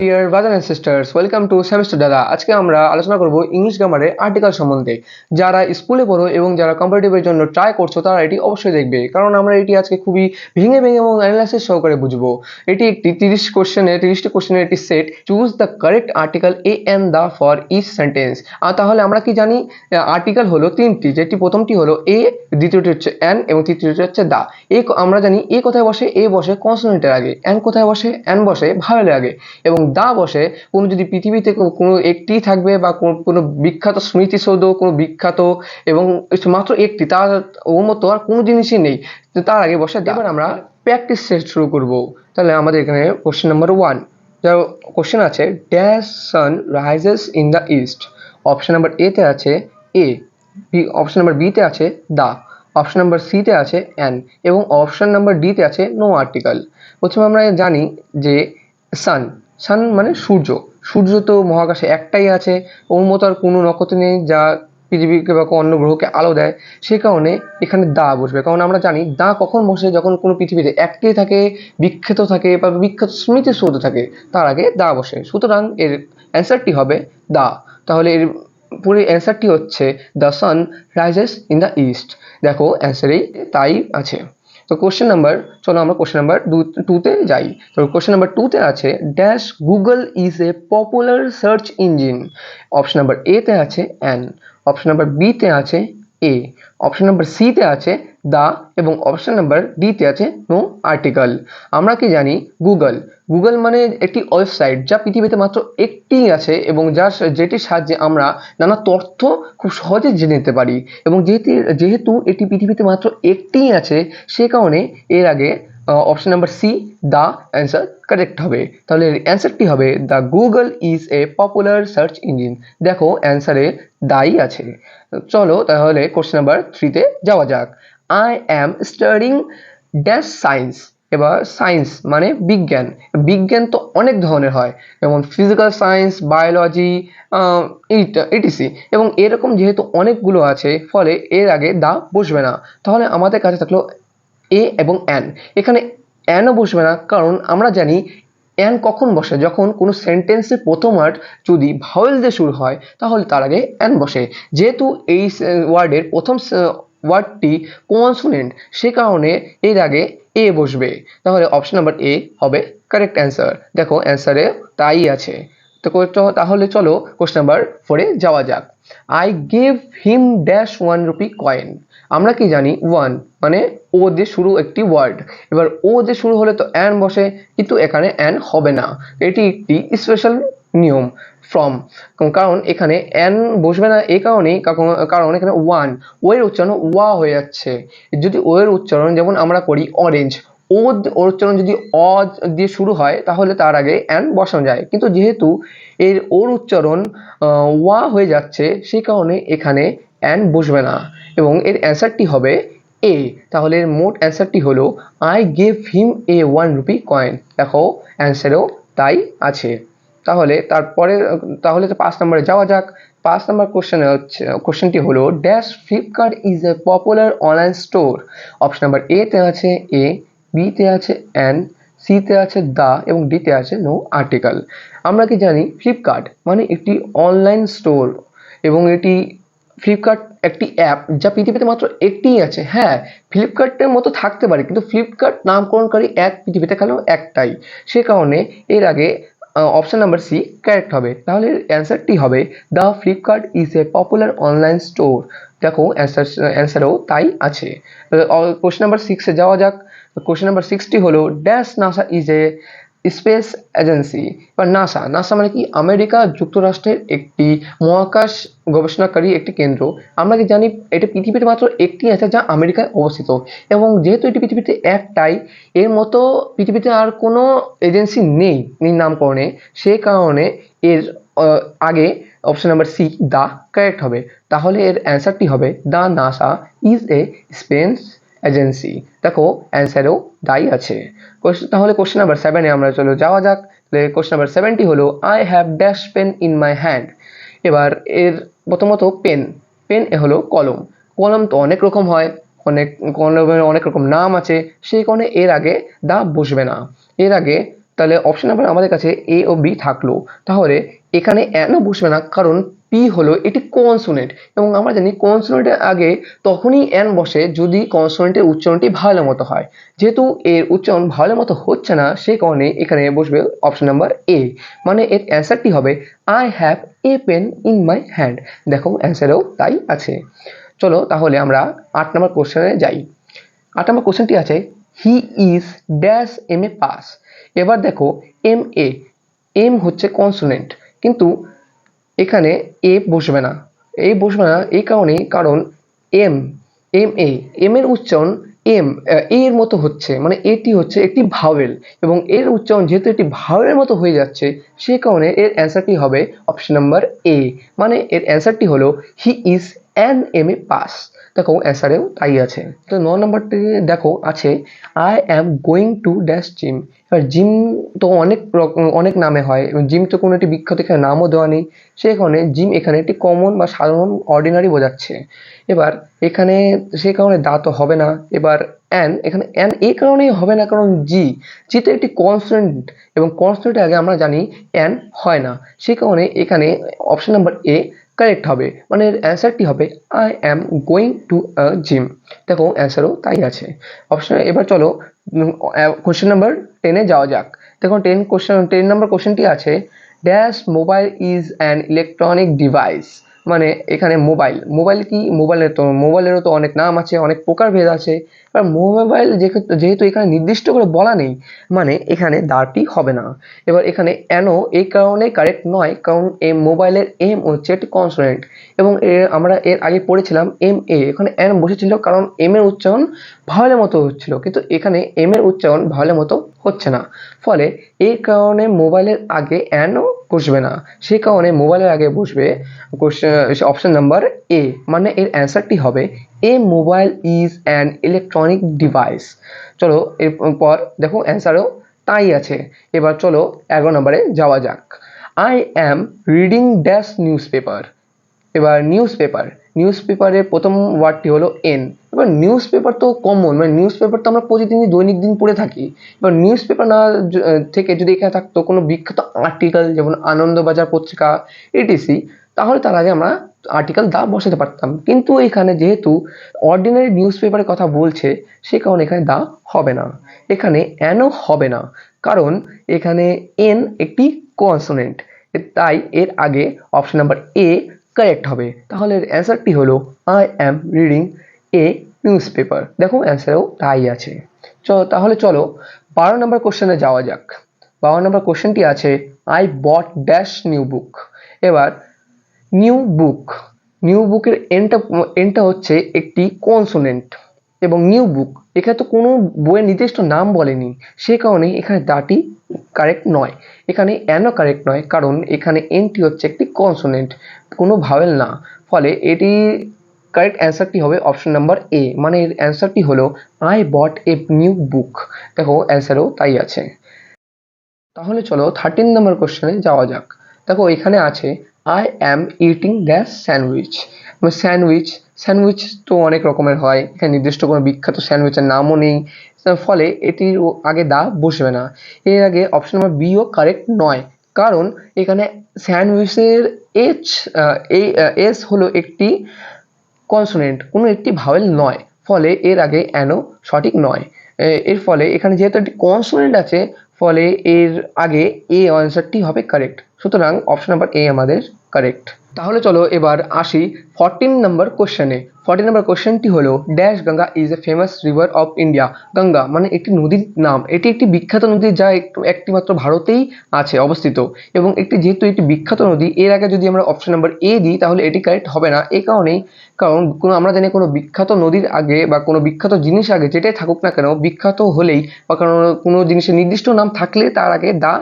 Deer brother and sisters, welcome to semester দাদা। আজকে আমরা আলোচনা করব ইংলিশ গ্রামারের আর্টিকেল সম্বন্ধে। যারা স্কুলে পড়ো এবং যারা কম্পিটিটিভের জন্য ট্রাই করছো তারা এটি অবশ্যই দেখবে, কারণ আমরা এটি আজকে খুবই ভেঙে ভেঙে এবং অ্যানালাইসিস সহকারে বুঝবো। এটি একটি 30টি কোশ্চেনের একটি set. Choose the correct article a an the for each sentence. আর তাহলে আমরা কি জানি, আর্টিকেল হলো তিনটি, যেটি প্রথমটি হলো এ, দ্বিতীয়টি হচ্ছে অ্যান এবং তৃতীয়টি হচ্ছে দা। আমরা জানি এ কোথায় বসে, এ বসে কনসোনেন্টের আগে, অ্যান কোথায় বসে, অ্যান বসে ভাওয়েলের আগে, এবং দা বসে কোনো যদি পৃথিবীতে কোনো একটি থাকবে বা কোনো বিখ্যাত স্মৃতিসৌধ, কোনো বিখ্যাত এবং মাত্র একটি, তার ওর মতো আর কোনো জিনিসই নেই, তার আগে বসে দা। এবার আমরা প্র্যাকটিস সেট শুরু করব। তাহলে আমাদের এখানে কোশ্চেন নাম্বার 1, যার কোশ্চেন আছে dash sun rises in the east. Option number এ তে আছে এ, অপশন নাম্বার বি তে আছে দা, অপশন নাম্বার সি তে আছে অ্যান এবং অপশন নাম্বার ডি তে আছে নো আর্টিকেল। প্রথমে আমরা জানি যে সান, সান মানে সূর্য। সূর্য তো মহাকাশে একটাই আছে, ওর মতো আর কোনো নক্ষত্র নেই যা পৃথিবীকে বা অন্য গ্রহকে আলো দেয়। সে কারণে এখানে দা বসবে, কারণ আমরা জানি দা কখন বসে, যখন কোনো পৃথিবীতে একটি থাকে, বিখ্যাত থাকে বা বিখ্যাত স্মৃতিসৌধ থাকে, তার আগে দা বসে। সুতরাং এর অ্যান্সারটি হবে দা। তাহলে এর পুরো অ্যান্সারটি হচ্ছে the sun rises in the east. দেখো অ্যান্সারেই তাই আছে। তো কোশ্চেন নাম্বার, চলো আমরা কোশ্চেন নাম্বার 2 তে যাই। তো কোশ্চেন নাম্বার 2 তে আছে dash Google is a popular search engine. Option number এ তে আছে অ্যান, অপশন নাম্বার বি তে আছে এ, অপশন নাম্বার সি তে আছে দা এবং অপশন নাম্বার ডি তে আছে নো আর্টিকেল। আমরা কি জানি, গুগল, গুগল মানে একটি ওয়েবসাইট যা পৃথিবীতে মাত্র একটিই আছে এবং যেটির সাহায্যে আমরা নানা তথ্য খুব সহজে জেনে নিতে পারি। এবং যেহেতু এটি পৃথিবীতে মাত্র একটিই আছে, সে কারণে এর আগে অপশন নাম্বার সি দা অ্যান্সার কারেক্ট হবে। তাহলে অ্যান্সারটি হবে the Google is a popular search engine. দেখো অ্যান্সারে দাই আছে। চলো তাহলে কোশ্চেন নাম্বার 3তে যাওয়া যাক। I am studying dash science. এবার সায়েন্স মানে বিজ্ঞান। বিজ্ঞান তো অনেক ধরনের হয়, যেমন ফিজিক্যাল সায়েন্স, বায়োলজি, ইটিসি, এবং এরকম যেহেতু অনেকগুলো আছে, ফলে এর আগে দা বসবে না। তাহলে আমাদের কাছে থাকলো এ এবং অ্যান। এখানে অ্যানও বসবে না, কারণ আমরা জানি অ্যান কখন বসে, যখন কোনো সেন্টেন্সের প্রথম ওয়ার্ড যদি ভাওয়েল দিয়ে শুরু হয় তাহলে তার আগে অ্যান বসে। যেহেতু এই ওয়ার্ডের প্রথম ওয়ার্ডটি কনসোনেন্ট, সে কারণে এর আগে এ বসবে। তাহলে অপশন নাম্বার এ হবে কারেক্ট অ্যান্সার। দেখো অ্যান্সারে তাই আছে। তো তাহলে চলো কোশ্চেন নাম্বার 4-এ যাওয়া যাক। I gave him dash 1 rupee coin. আমরা কি জানি, ওয়ান মানে ও দিয়ে শুরু একটি ওয়ার্ড। এবার ও দিয়ে শুরু হলে তো অ্যান বসে, কিন্তু এখানে অ্যান হবে না। এটি একটি স্পেশাল নিয়ম ফ্রম, কারণ এখানে অ্যান বসবে না এই কারণেই, কারণ এখানে ওয়ান, ও এর উচ্চারণ ওয়া হয়ে যাচ্ছে। যদি ও এর উচ্চারণ যেমন আমরা করি অরেঞ্জ, ওর উচ্চারণ যদি অ দিয়ে শুরু হয় তাহলে তার আগে অ্যান বসানো যায়, কিন্তু যেহেতু ওর উচ্চারণ ওয়া হয়ে যাচ্ছে, সেই কারণে এখানে অ্যান বসবে না এবং এর অ্যান্সারটি হবে এ। তাহলে এর মোট অ্যান্সারটি হলো I gave him A 1 rupee coin. দেখো অ্যান্সারেও তাই আছে। তাহলে তাহলে 5 নম্বরে যাওয়া যাক। 5 নম্বর কোশ্চেনটি হলো dash Flipkart is a popular online store. Option number এ তে আছে এ, বি তে আছে অ্যান, সি তে আছে দা এবং ডি তে আছে নো আর্টিকেল। আমরা কি জানি, ফ্লিপকার্ট মানে একটি অনলাইন স্টোর এবং এটি ফ্লিপকার্ট একটি অ্যাপ যা পৃথিবীতে মাত্র একটিই আছে। হ্যাঁ, ফ্লিপকার্টের মতো থাকতে পারে, কিন্তু ফ্লিপকার্ট নামকরণকারী অ্যাপ পৃথিবীতে কেন একটাই, সে কারণে এর আগে অপশন নাম্বার সি কারেক্ট হবে। তাহলে অ্যান্সারটি হবে the Flipkart is a popular online store. দেখো অ্যান্সারও তাই আছে। কোশ্চেন নাম্বার 6-এ যাওয়া যাক। কোশ্চেন নাম্বার 6টি হলো dash NASA is a space agency. বা নাসা, নাসা মানে কি, আমেরিকা যুক্তরাষ্ট্রের একটি মহাকাশ গবেষণাকারী একটি কেন্দ্র। আমরা কি জানি, এটা পৃথিবীতে মাত্র একটি আছে যা আমেরিকায় অবস্থিত, এবং যেহেতু এটি পৃথিবীতে একটাই, এর মতো পৃথিবীতে আর কোনো এজেন্সি নেই এই নামকরণে, সেই কারণে এর আগে অপশন নাম্বার সি দা কারেক্ট হবে। তাহলে এর অ্যান্সারটি হবে the NASA is a space agency. দেখো অ্যান্সারেও দাই আছে। তাহলে কোশ্চেন নাম্বার 7-এ আমরা চলে যাওয়া যাক। কোশ্চেন নাম্বার 7টি হলো I have dash pen in my hand. এবার এর প্রথমত পেন, পেন হলো কলম। কলম তো অনেক রকম হয়, কলমের অনেক রকম নাম আছে, সেই কারণে এর আগে দা বসবে না। এর আগে তাহলে অপশন নাম্বার আমাদের কাছে এ ও বি থাকলো। তাহলে এখানে এনও বসবে না, কারণ পি হলো এটি কনসোনেন্ট এবং আমরা জানি কনসোনেন্টের আগে তখনই এন বসে যদি কনসোনেন্টের উচ্চারণটি ভালো মতো হয়। যেহেতু এর উচ্চারণ ভালো মতো হচ্ছে না, সেই কারণে এখানে বসবে অপশন নাম্বার এ, মানে এর অ্যান্সারটি হবে I have a pen in my hand. দেখো অ্যান্সারেও তাই আছে। চলো তাহলে আমরা 8 নম্বর কোশ্চেনে যাই। 8 নম্বর কোশ্চেনটি আছে he is dash M A pass. এবার দেখো এম এ, এম হচ্ছে কনসোনেন্ট, কিন্তু এখানে এ বসবে না, এই কারণেই, কারণ এম এম এ, এম এর উচ্চারণ এম এর মতো হচ্ছে, মানে এটি হচ্ছে একটি ভাওয়েল এবং এর উচ্চারণ যেহেতু একটি ভাওয়েলের মতো হয়ে যাচ্ছে, সেই কারণে এর অ্যান্সারটি হবে অপশন নাম্বার এ, মানে এর অ্যান্সারটি হলো he is an M A pass. দেখো অ্যান্সারেও তাই আছে। তো 9 নম্বরটি দেখো আছে I am going to dash gym. এবার জিম তো অনেক নামে হয় এবং জিম তো কোনো একটি বিখ্যাত এখানে নামও দেওয়া নেই, সেই কারণে জিম এখানে একটি কমন বা সাধারণ অর্ডিনারি বোঝাচ্ছে। এবার এখানে সেই কারণে দা তো হবে না। এবার অ্যান, এখানে অ্যান এই কারণেই হবে না কারণ জি তো একটি কনসোনেন্ট এবং কনসোনেন্টের আগে আমরা জানি অ্যান হয় না, সেই কারণে এখানে অপশন নাম্বার এ কারেক্ট হবে, মানে এর অ্যান্সারটি হবে I am going to a gym. দেখো অ্যান্সারও তাই আছে অপশন। এবার চলো কোশ্চেন নাম্বার 10-এ যাওয়া যাক। দেখো 10 নম্বর কোশ্চেনটি আছে dash mobile is an electronic device. মানে এখানে মোবাইল কি, মোবাইলেরও তো অনেক নাম আছে, অনেক প্রকারভেদ আছে। এবার মোবাইল যেহেতু এখানে নির্দিষ্ট করে বলা নেই, মানে এখানে দাঁড়টি হবে না। এবার এখানে এনও এই কারণে কারেক্ট নয়, কারণ এই মোবাইলের এম হচ্ছে একটি কনসোনেন্ট এবং আমরা এর আগে পড়েছিলাম এম এ, এখানে এন বসেছিল কারণ এম এর উচ্চারণ ভাওয়েলের মতো হচ্ছিল, কিন্তু এখানে এম এর উচ্চারণ ভাওয়েলের মতো হচ্ছে না, ফলে এই কারণে মোবাইলের আগে এনও বসবে না, সেই কারণে মোবাইলের আগে বসবে অপশন নাম্বার এ, মানে এর অ্যান্সারটি হবে a mobile is an electronic device. চলো এরপর দেখো অ্যান্সারও তাই আছে। এবার চলো 11 নম্বরে যাওয়া যাক। I am reading dash news paper. এবার নিউজ পেপারের প্রথম ওয়ার্ডটি হলো এন। এবার নিউজ পেপার তো কমন, মানে নিউজ পেপার তো আমরা প্রতিদিনই দৈনিক দিন পড়ে থাকি। এবার নিউজ পেপার না থেকে যদি এখানে থাকতো কোনো বিখ্যাত আর্টিকেল, যেমন আনন্দবাজার পত্রিকা এটিসি, তাহলে তার আগে আমরা আর্টিকেল দা বসাতে পারতাম, কিন্তু এখানে যেহেতু অর্ডিনারি নিউজ পেপারের কথা বলছে, সে কারণে এখানে দা হবে না, এখানে এনও হবে না, কারণ এখানে এন একটি কনসোনেন্ট, তাই এর আগে অপশন নাম্বার এ কারেক্ট হবে। তাহলে অ্যান্সারটি হলো I am reading a news paper. দেখো অ্যান্সারেও তাই আছে। তাহলে চলো 12 নম্বর কোশ্চেনে যাওয়া যাক। 12 নম্বর কোশ্চেনটি আছে I bought dash new book. এবার নিউ বুকের এনটা হচ্ছে একটি কনসোনেন্ট এবং নিউ বুক এখানে তো কোনো বইয়ের নির্দিষ্ট নাম বলেনি, সেই কারণে এখানে দাটি কারেক্ট নয়, এখানে এনও কারেক্ট নয়, কারণ এখানে এনটি হচ্ছে একটি কনসোনেন্ট, কোনো ভাওয়েল না, ফলে এটি কারেক্ট অ্যান্সারটি হবে অপশন নাম্বার এ, মানে এর অ্যান্সারটি হলো I bought a new book. দেখো অ্যান্সারও তাই আছে। তাহলে চলো 13 নম্বর কোশ্চেনে যাওয়া যাক। দেখো এখানে আছে I am eating the sandwich. Sandwich তো অনেক রকমের হয়, এখানে নির্দিষ্ট কোনো বিখ্যাত স্যান্ডউইচের নামও নেই, ফলে এটির আগে দা বসবে না। এর আগে অপশন নাম্বার বিও কারেক্ট নয়, কারণ এখানে স্যান্ডউইচের এস হলো একটি কনসোনেন্ট, কোনো একটি ভাওয়েল নয়, ফলে এর আগে অ্যানো সঠিক নয়। এর ফলে এখানে যেহেতু একটি কনসোনেন্ট আছে, ফলে এর আগে এ অ্যান্সারটি হবে কারেক্ট, সুতরাং অপশন নাম্বার এ আমাদের কারেক্ট। তাহলে চলো এবার আসি 14 নম্বর কোশ্চেনে। 14 নম্বর কোশ্চেনটি হলো dash Ganga is a famous river of India. Ganga মানে একটি নদীর নাম, এটি একটি বিখ্যাত নদী যা একটি মাত্র ভারতেই আছে অবস্থিত, এবং যেহেতু একটি বিখ্যাত নদী, এর আগে যদি আমরা অপশন নাম্বার এ দিই তাহলে এটি কারেক্ট হবে না, এই কারণেই, কারণ আমরা জানি কোনো বিখ্যাত নদীর আগে বা কোনো বিখ্যাত জিনিস আগে যেটাই থাকুক না কেন, বিখ্যাত হলেই বা কোনো জিনিসের নির্দিষ্ট নাম থাকলে তার আগে দা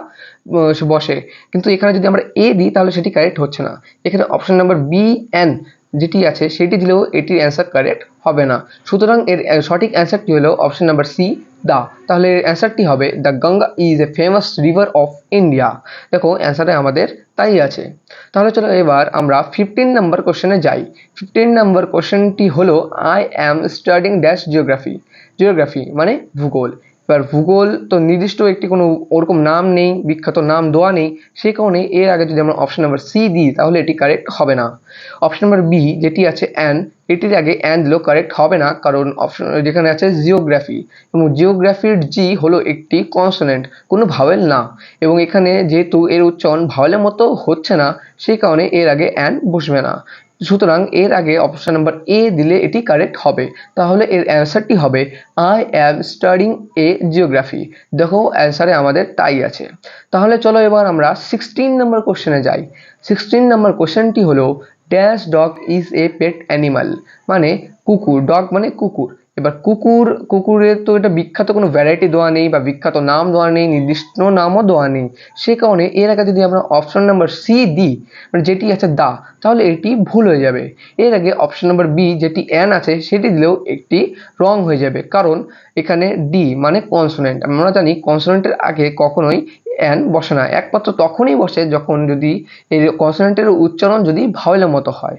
বসে, কিন্তু এখানে যদি আমরা এ দিই তাহলে সেটি কারেক্ট হচ্ছে না। এখানে অপশন নাম্বার বি এন যেটি আছে সেটি দিলেও এটির অ্যান্সার কারেক্ট হবে না, সুতরাং এর সঠিক অ্যান্সারটি হলো অপশন নাম্বার সি দা। তাহলে এর অ্যান্সারটি হবে the Ganga is a famous river of India. দেখো অ্যান্সারে আমাদের তাই আছে। তাহলে চলো এবার আমরা 15 নম্বর কোশ্চেনে যাই। 15 নম্বর কোশ্চেনটি হলো I am studying dash geography মানে ভূগোল। এবার ভূগোল তো নির্দিষ্ট একটি কোনো ওরকম নাম নেই, বিখ্যাত নাম দেওয়া নেই, সেই কারণে এর আগে যদি আমরা অপশন নাম্বার সি দিই তাহলে এটি কারেক্ট হবে না। অপশন নাম্বার বি যেটি আছে অ্যান, এটির আগে অ্যান দিলেও কারেক্ট হবে না, কারণ অপশন যেখানে আছে জিওগ্রাফি, এবং জিওগ্রাফির জি হলো একটি কনসোনেন্ট, কোনো ভাওয়েল না, এবং এখানে যেহেতু এর উচ্চারণ ভাওয়েলের মতো হচ্ছে না সেই কারণে এর আগে অ্যান বসবে না। সুতরাং এর আগে অপশন নাম্বার এ দিলে এটি কারেক্ট হবে। তাহলে এর অ্যান্সারটি হবে I am studying A geography. দেখো অ্যান্সারে আমাদের তাই আছে। তাহলে চলো এবার আমরা 16 নম্বর কোশ্চেনে যাই। 16 নম্বর কোশ্চেনটি হলো dash dog is a pet animal, মানে কুকুর, ডগ মানে কুকুর। এবার কুকুরের তো এটা বিখ্যাত কোনো ভ্যারাইটি দেওয়া নেই বা বিখ্যাত নাম দেওয়া নেই, নির্দিষ্ট নামও দেওয়া নেই, সে কারণে এর আগে যদি আমরা অপশন নাম্বার সি দিই, মানে যেটি আছে দা, তাহলে এটি ভুল হয়ে যাবে। এর আগে অপশন নাম্বার বি যেটি অ্যান আছে সেটি দিলেও একটি রং হয়ে যাবে, কারণ এখানে ডি মানে কনসোনেন্ট, আমরা জানি কনসোনেন্টের আগে কখনোই অ্যান বসে না, একমাত্র তখনই বসে যখন যদি এই কনসোনেন্টের উচ্চারণ যদি ভাওয়েলের মতো হয়।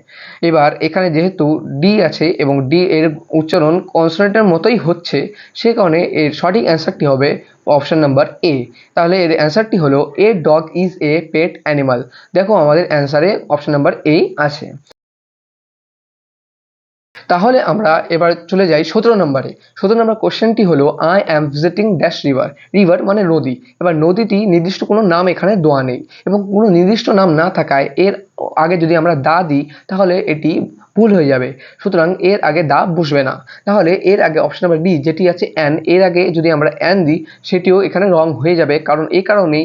এবার এখানে যেহেতু ডি আছে এবং ডি এর উচ্চারণ কনসোনেন্টের মতোই হচ্ছে, সে কারণে এর সঠিক অ্যান্সারটি হবে অপশন নাম্বার এ। তাহলে এর অ্যান্সারটি হলো a dog is a pet animal. দেখো আমাদের অ্যান্সারে অপশন নাম্বার এ আছে। তাহলে আমরা এবার চলে যাই 17 নম্বরে। 17 নম্বর কোশ্চেনটি হলো I am visiting dash river. River মানে নদী। এবার নদীটি নির্দিষ্ট কোনো নাম এখানে দেওয়া নেই, এবং কোনো নির্দিষ্ট নাম না থাকায় এর আগে যদি আমরা দা দিই তাহলে এটি ভুল হয়ে যাবে, সুতরাং এর আগে দা বসবে না। তাহলে এর আগে অপশন নাম্বার বি যেটি আছে অ্যান, এর আগে যদি আমরা অ্যান দিই সেটিও এখানে রং হয়ে যাবে, কারণ এই কারণেই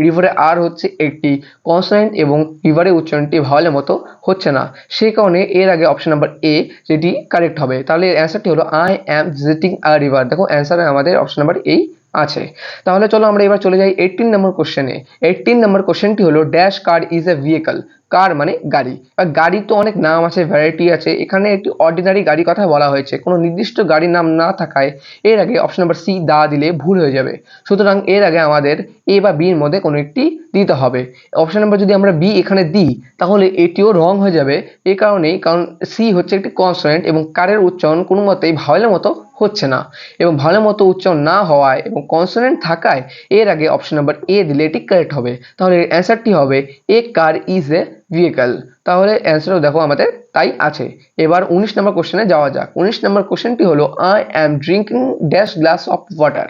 রিভারে আর হচ্ছে একটি কনসোনেন্ট এবং রিভারের উচ্চারণটি ভাওয়েলের মতো হচ্ছে না, সেই কারণে এর আগে অপশন নাম্বার এ যেটি কারেক্ট হবে। তাহলে অ্যান্সারটি হলো I am visiting a river. দেখো অ্যান্সারে আমাদের অপশন নাম্বার এই আছে। তাহলে চলো আমরা এবার চলে যাই 18 নম্বর কোশ্চেনে। 18 নম্বর কোশ্চেনটি হলো dash car is a vehicle. Car মানে গাড়ি। আর গাড়ি তো অনেক নাম আছে, ভ্যারাইটি আছে, এখানে একটি অর্ডিনারি গাড়ি কথা বলা হয়েছে, কোনো নির্দিষ্ট গাড়ির নাম না থাকায় এর আগে অপশন নাম্বার সি দা দিলে ভুল হয়ে যাবে। সুতরাং এর আগে আমাদের এ বা বির মধ্যে কোনো একটি দিতে হবে। অপশন নাম্বার যদি আমরা বি এখানে দিই তাহলে এটিও রং হয়ে যাবে, এই কারণেই, কারণ সি হচ্ছে একটি কনসোনেন্ট এবং কারের উচ্চারণ কোনো মতেই ভাওয়েলের মতো হচ্ছে না, এবং ভাওয়েলের মতো উচ্চারণ না হওয়ায় এবং কনসোনেন্ট থাকায় এর আগে অপশন নাম্বার এ দিলে এটি কারেক্ট হবে। তাহলে অ্যান্সারটি হবে এ কার ইজ এ ভেহিকল। তাহলে অ্যান্সারও দেখো আমাদের তাই আছে। এবার 19 নম্বর কোশ্চেনে যাওয়া যাক। 19 নম্বর কোশ্চেনটি হলো I am drinking dash glass of water.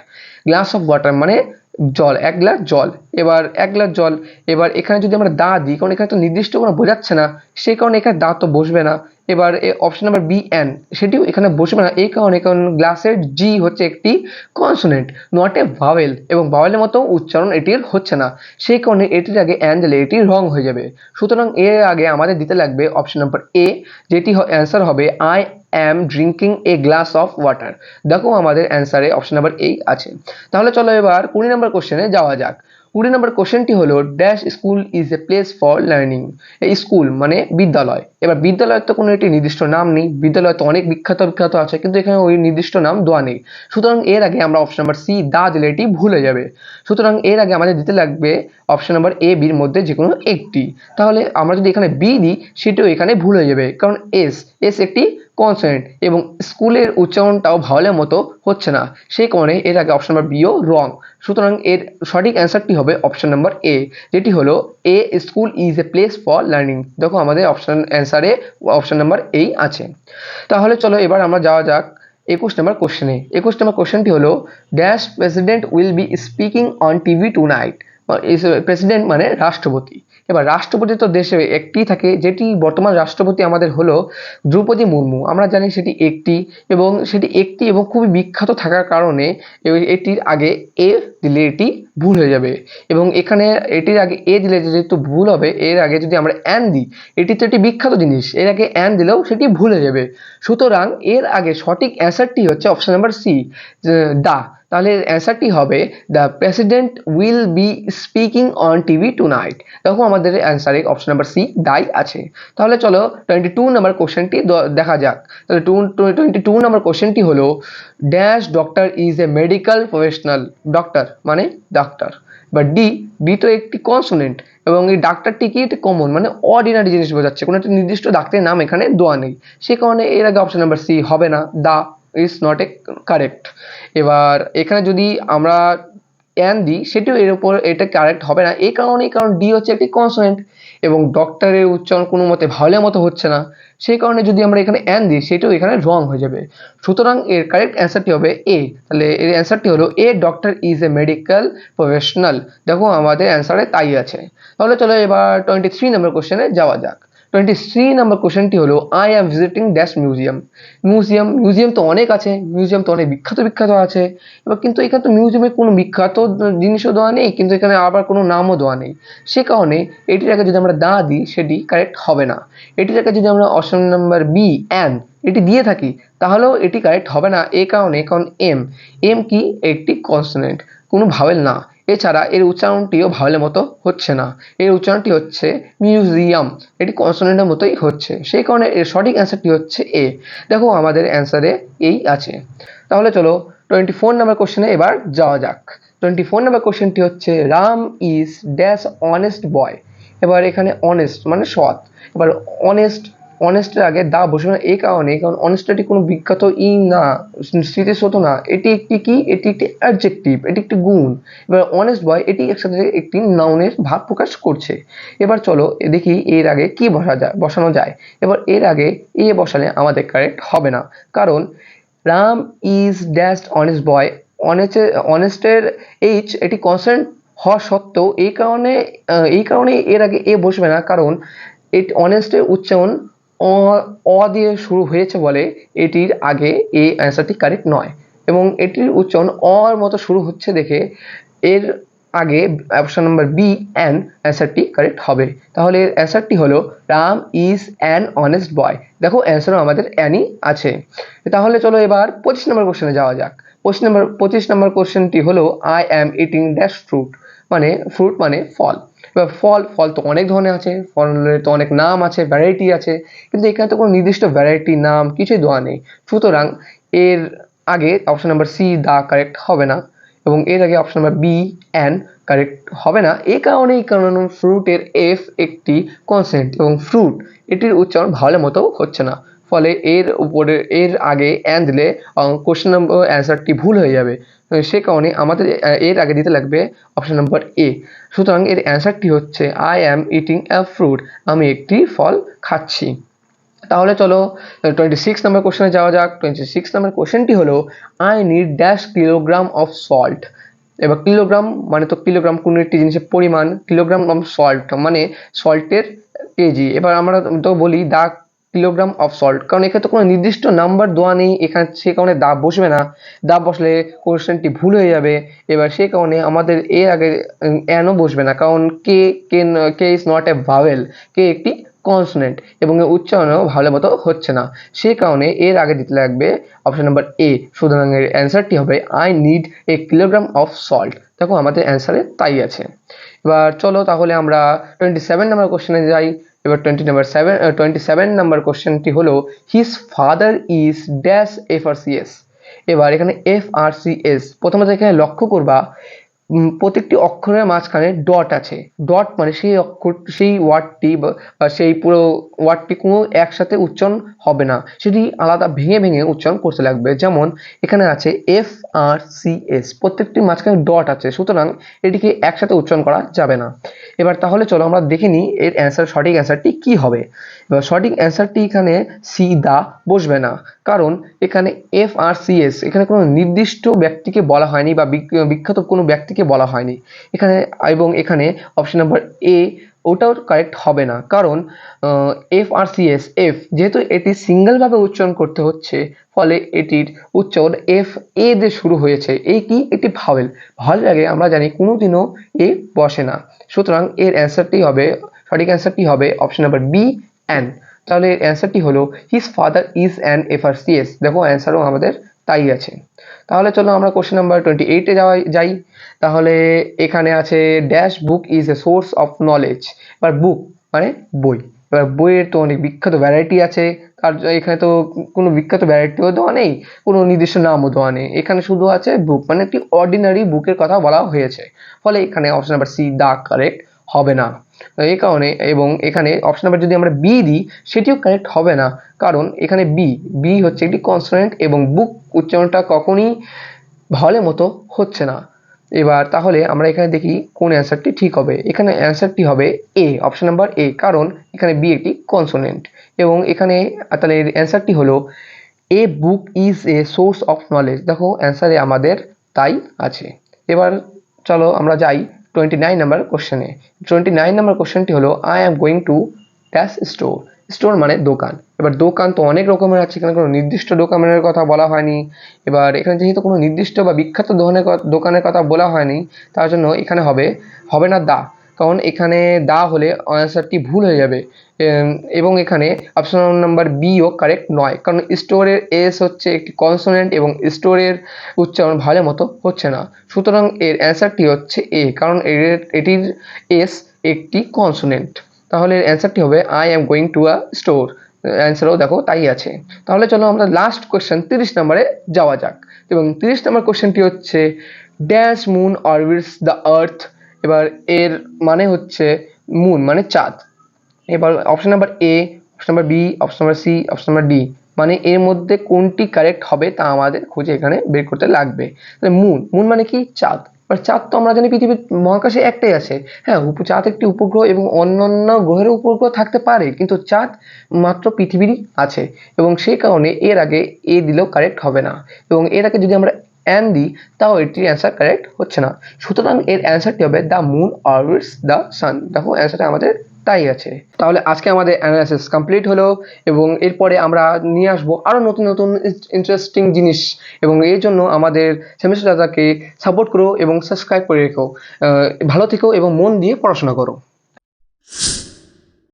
Glass of water মানে জল, এক গ্লাস জল। এবার এক গ্লাস জল, এবার এখানে যদি আমরা দা দিই, কারণ এখানে তো নির্দিষ্ট কোনো বোঝাচ্ছে না, সেই কারণে এখানে দা তো বসবে না। এবার অপশন নাম্বার বি এন সেটিও এখানে বসবে না, এই কারণে, কারণ গ্লাসের জি হচ্ছে একটি কনসোনেন্ট, নট এ ভাওয়েল, এবং ভাওয়েলের মতো উচ্চারণ এটির হচ্ছে না, সেই কারণে এটির আগে অ্যান দিলে এটি রং হয়ে যাবে। সুতরাং এর আগে আমাদের দিতে লাগবে অপশন নাম্বার এ, যেটি অ্যান্সার হবে I am drinking a glass of water. দেখো আমাদের অ্যান্সারে অপশন নাম্বার এই আছে। তাহলে চলো এবার 20 নম্বর কোশ্চেনে যাওয়া যাক। 20 নম্বর কোশ্চেনটি হলো dash school is a place for learning. এই স্কুল মানে বিদ্যালয়। এবার বিদ্যালয়ের তো কোনো একটি নির্দিষ্ট নাম নেই, বিদ্যালয় তো অনেক বিখ্যাত আছে, কিন্তু এখানে ওই নির্দিষ্ট নাম দেওয়া নেই, সুতরাং এর আগে আমরা অপশন নাম্বার সি দা দিলে এটি ভুলে যাবে। সুতরাং এর আগে আমাদের দিতে লাগবে অপশন নাম্বার এ বির মধ্যে যে কোনো একটি। তাহলে আমরা যদি এখানে বি দিই সেটিও এখানে ভুল হয়ে যাবে, কারণ এস একটি কনসোনেন্ট এবং স্কুলের উচ্চারণটাও ভাওয়েলের মতো হচ্ছে না, সেই কারণে এর আগে অপশন নাম্বার বিও রং। সুতরাং এর সঠিক অ্যান্সারটি হবে অপশন নাম্বার এ, যেটি হলো a school is a place for learning. দেখো আমাদের অপশন অ্যান্সারে অপশন নাম্বার এই আছে। তাহলে চলো এবার আমরা যাওয়া যাক 21 নম্বর কোশ্চেনে। 21 নম্বর কোশ্চেনটি হলো dash president will be speaking on TV tonight. President মানে রাষ্ট্রপতি। এবার রাষ্ট্রপতি তো দেশে একটি থাকে, যেটি বর্তমান রাষ্ট্রপতি আমাদের হলো দ্রৌপদী মুর্মু। আমরা জানি সেটি একটি এবং খুবই বিখ্যাত থাকার কারণে এটির আগে এ দিলে এটি ভুল হয়ে যাবে, এবং এখানে এটির আগে এ দিলে যেহেতু ভুল হবে, এর আগে যদি আমরা অ্যান দিই, এটি তো একটি বিখ্যাত জিনিস, এর আগে অ্যান দিলেও সেটি ভুল হয়ে যাবে। সুতরাং এর আগে সঠিক অ্যান্সারটি হচ্ছে অপশন নাম্বার সি দা। তাহলে অ্যান্সারটি হবে the president will be speaking on TV tonight. দেখো আমাদের অ্যান্সারে অপশন নাম্বার সি দাই আছে। তাহলে চলো 22 নম্বর কোশ্চেনটি দেখা যাক। তাহলে 22 নম্বর কোশ্চেনটি হলো dash doctor is a medical professional. Doctor মানে ডাক্তার। বা ডি তো একটি কনসোনেন্ট, এবং এই ডাক্তারটি কি একটি কমন মানে অর্ডিনারি জিনিস বোঝাচ্ছে, কোনো একটা নির্দিষ্ট ডাক্তারের নাম এখানে দেওয়া নেই, সে কারণে এর আগে অপশন নাম্বার সি হবে না the. Is not a correct. এবার এখানে যদি আমরা অ্যান দিই সেটিও এর উপর এটা কারেক্ট হবে না, এই কারণেই কারণ ডি হচ্ছে একটি কনসোনেন্ট এবং ডক্টরের উচ্চারণ কোনো মতে ভাওয়েলের মতো হচ্ছে না, সেই কারণে যদি আমরা এখানে অ্যান দিই সেটাও এখানে রং হয়ে যাবে। সুতরাং এর কারেক্ট অ্যান্সারটি হবে এ। তাহলে এর অ্যান্সারটি হলো a, doctor is a medical professional. দেখো আমাদের অ্যান্সারে তাই আছে। তাহলে চলো এবার 23 নম্বর কোশ্চেনে যাওয়া যাক। 23 নম্বর কোশ্চেনটি হলো I am visiting dash museum. Museum তো অনেক আছে, মিউজিয়াম তো অনেক বিখ্যাত আছে, এবার কিন্তু এখানে তো মিউজিয়ামে কোনো বিখ্যাত জিনিসও দেওয়া নেই, কিন্তু এখানে আবার কোনো নামও দেওয়া নেই। সে কারণে এটির আগে যদি আমরা দা দিই সেটি কারেক্ট হবে না। এটির আগে যদি আমরা অপশন নাম্বার বি অ্যান এটি দিয়ে থাকি তাহলেও এটি কারেক্ট হবে না, এই কারণে কারণ এম কি একটি কনসোনেন্ট, কোনো ভাওয়েল না। এছাড়া এর উচ্চারণটিও ভাওয়েলের মতো হচ্ছে না, এর উচ্চারণটি হচ্ছে মিউজিয়াম, এটি কনসোনেন্টের মতোই হচ্ছে, সেই কারণে এর সঠিক অ্যান্সারটি হচ্ছে এ। দেখো আমাদের অ্যান্সারে এই আছে। তাহলে চলো 24 নম্বর কোশ্চেনে এবার যাওয়া যাক। 24 নম্বর কোশ্চেনটি হচ্ছে রাম ইজ ড্যাশ অনেস্ট বয়। এবার এখানে অনেস্ট মানে সৎ, এবার অনেস্টের আগে দা বসবে না, এই কারণে কারণ অনেস্টটি কোনো বিখ্যাত না, স্মৃতিসৌধ না, এটি একটি কি, এটি একটি অ্যাডজেক্টিভ, এটি একটি গুণ। এবার অনেস্ট বয় এটি একসাথে একটি নাউনের ভাব প্রকাশ করছে। এবার চলো দেখি এর আগে কি বসানো যায়। এবার এর আগে এ বসালে আমাদের কারেক্ট হবে না, কারণ Ram is dash honest boy, অনেস্টের এইচ এটি কনসোনেন্ট হওয়া সত্ত্বেও এই কারণে এর আগে এ বসবে না, কারণ এটি অনেস্টের উচ্চারণ অ দিয়ে শুরু হয়েছে বলে এটির আগে এই অ্যান্সারটি কারেক্ট নয়, এবং এটির উচ্চারণ অর মতো শুরু হচ্ছে দেখে এর আগে অপশন নাম্বার বি অ্যান অ্যান্সারটি কারেক্ট হবে। তাহলে এর অ্যান্সারটি হলো Ram is an honest boy. দেখো অ্যান্সারও আমাদের অ্যানই আছে। তাহলে চলো এবার 25 নম্বর কোশ্চেনে যাওয়া যাক। 25 নম্বর কোশ্চেনটি হলো I am eating dash fruit, মানে ফ্রুট মানে ফল। এবার ফল তো অনেক ধরনের আছে, ফলের তো অনেক নাম আছে, ভ্যারাইটি আছে, কিন্তু এখানে তো কোনো নির্দিষ্ট ভ্যারাইটি নাম কিছুই দেওয়া নেই। সুতরাং এর আগে অপশন নাম্বার সি দা কারেক্ট হবে না, এবং এর আগে option number B an correct হবে না, এই কারণ ফ্রুটের এফ একটি কনসোনেন্ট এবং ফ্রুট এটির উচ্চারণ ভাওয়েলের মতো হচ্ছে না, ফলে এর আগে অ্যান দিলে কোশ্চেন নম্বর অ্যান্সারটি ভুল হয়ে যাবে। সে কারণে আমাদের এর আগে দিতে লাগবে অপশন নাম্বার এ। সুতরাং এর অ্যান্সারটি হচ্ছে I am eating a fruit, আমি একটি ফল খাচ্ছি। তাহলে চলো 26 নম্বর কোশ্চেনে যাওয়া যাক। 26 নম্বর কোশ্চেনটি হলো I need dash kilogram of salt. এবার কিলোগ্রাম মানে তো কিলোগ্রাম কোনো একটি জিনিসের পরিমাণ, কিলোগ্রাম অফ সল্ট মানে সল্টের কেজি। এবার আমরা তো বলি দা কিলোগ্রাম অফ সল্ট, কারণ এখানে তো কোনো নির্দিষ্ট নাম্বার দেওয়া নেই, এখানে সে কারণে দা বসবে না, দা বসলে কোশ্চেনটি ভুল হয়ে যাবে। এবার সেই কারণে আমাদের এর আগে অ্যানও বসবে না, কারণ K is not A vowel, কে একটি কনসোনেন্ট এবং এর উচ্চারণও ভালো মতো হচ্ছে না, সেই কারণে এর আগে দিতে লাগবে অপশন নাম্বার এ। সুতরাং এর অ্যান্সারটি হবে I need a kilogram of salt. দেখো আমাদের অ্যান্সারে তাই আছে। এবার চলো তাহলে আমরা 27 নম্বর কোশ্চেনে যাই। এবার 27 নম্বর কোশ্চেনটি হলো his father is dash FRCS. এবার এখানে এফআরসিএস প্রথমত এখানে লক্ষ্য করবা প্রত্যেকটি অক্ষরের মাঝখানে ডট আছে। ডট মানে সেই ওয়ার্ডটি বা সেই পুরো ওয়ার্ডটি কোনো একসাথে উচ্চারণ হবে না, সেটি আলাদা ভেঙে উচ্চারণ করতে লাগবে। যেমন এখানে আছে এফআরসিএস, প্রত্যেকটির মাঝখানে ডট আছে, সুতরাং এটিকে একসাথে উচ্চারণ করা যাবে না। এবার তাহলে চলো আমরা দেখে নিই এর সঠিক অ্যান্সারটি কি হবে। এবার সঠিক অ্যান্সারটি এখানে সি দা বসবে না, কারণ এখানে এফআরসিএস এখানে কোনো নির্দিষ্ট ব্যক্তিকে বলা হয়নি বা বিখ্যাত কোনো ব্যক্তিকে বলা হয়নি এখানে, এবং এখানে অপশন নাম্বার এ ওটাও কারেক্ট হবে না, কারণ এফআরসিএস যেহেতু এটি সিঙ্গেলভাবে উচ্চারণ করতে হচ্ছে, ফলে এটির উচ্চারণ এফ এ দিয়ে শুরু হয়েছে, এই কি একটি ভাওয়েল আগে আমরা জানি কোনোদিনও এ বসে না। সুতরাং এর সঠিক অ্যান্সারটি হবে অপশন নাম্বার বি অ্যান। তাহলে এর অ্যান্সারটি হলো his father is an FRCS. দেখো অ্যান্সারও আমাদের তাই আছে। তাহলে চলো আমরা কোশ্চেন নাম্বার 28-এ যাই। তাহলে এখানে আছে dash book is a source of knowledge. এবার বুক মানে বই, এবার বইয়ের তো অনেক বিখ্যাত ভ্যারাইটি আছে, আর এখানে তো কোনো বিখ্যাত ভ্যারাইটিও দেওয়া নেই, কোনো নির্দিষ্ট নামও দেওয়া নেই, এখানে শুধু আছে বুক মানে একটি অর্ডিনারি বুকের কথা বলা হয়েছে, ফলে এখানে অপশন নাম্বার সি দা কারেক্ট হবে না। এই কারণে এবং এখানে অপশন নাম্বার যদি আমরা বি দিই সেটিও কারেক্ট হবে না, কারণ এখানে বি হচ্ছে একটি কনসোনেন্ট এবং বুক উচ্চারণটা কখনই ভলের মতো হচ্ছে না। এবার তাহলে আমরা এখানে দেখি কোন অ্যান্সারটি ঠিক হবে। এখানে অ্যান্সারটি হবে এ, অপশন নাম্বার এ, কারণ এখানে বি একটি কনসোনেন্ট এবং এখানে তাহলে অ্যান্সারটি হলো a book is a source of knowledge. দেখো অ্যান্সারে আমাদের তাই আছে। এবার চলো আমরা যাই 29 নাম্বার কোশ্চেনে। 29 নাম্বার কোশ্চেনটি হলো I am going to dash store. Store মানে দোকান। এবার দোকান তো অনেক রকমের আছে, এখানে কোনো নির্দিষ্ট দোকানের কথা বলা হয়নি। এবার এখানে যেহেতু কোনো নির্দিষ্ট বা বিখ্যাত দোকানের কথা বলা হয়নি, তার জন্য এখানে হবে না দা, কারণ এখানে দা হলে অ্যান্সারটি ভুল হয়ে যাবে। এবং এখানে অপশন নাম্বার বিও কারেক্ট নয়, কারণ স্টোরের এস হচ্ছে একটি কনসোনেন্ট এবং স্টোরের উচ্চারণ ভালো মতো হচ্ছে না। সুতরাং এর অ্যান্সারটি হচ্ছে এ, কারণ এটির এস একটি কনসোনেন্ট। তাহলে অ্যান্সারটি হবে I am going to a store. অ্যান্সারও দেখো তাই আছে। তাহলে চলো আমরা লাস্ট কোয়েশ্চেন 30 নম্বরে যাওয়া যাক। এবং 30 নম্বর কোয়েশ্চেনটি হচ্ছে dash moon orbits the earth. এবার এর মানে হচ্ছে মুন মানে চাঁদ। এবার option number A, option number B, option number C, option number D, মানে এর মধ্যে কোনটি কারেক্ট হবে তা আমাদের খুঁজে এখানে বের করতে লাগবে। মুন মানে কি? চাঁদ। এবার চাঁদ তো আমরা জানি পৃথিবীর মহাকাশে একটাই আছে। হ্যাঁ, চাঁদ একটি উপগ্রহ এবং অন্যান্য গ্রহের উপগ্রহ থাকতে পারে, কিন্তু চাঁদ মাত্র পৃথিবীরই আছে এবং সেই কারণে এর আগে এ দিলেও কারেক্ট হবে না এবং এর আগে যদি আমরা অ্যান দিই তাও এটির অ্যান্সার কারেক্ট হচ্ছে না। সুতরাং এর অ্যান্সারটি হবে the moon orbits the sun. দেখো অ্যান্সারটা আমাদের তাই আছে। তাহলে আজকে আমাদের অ্যানালাইসিস কমপ্লিট হলো এবং এরপরে আমরা নিয়ে আসবো আরও নতুন নতুন ইন্টারেস্টিং জিনিস এবং এর জন্য আমাদের সেমিস্টার দাদাকে সাপোর্ট করো এবং সাবস্ক্রাইব করে রেখো। ভালো থেকো এবং মন দিয়ে পড়াশোনা করো।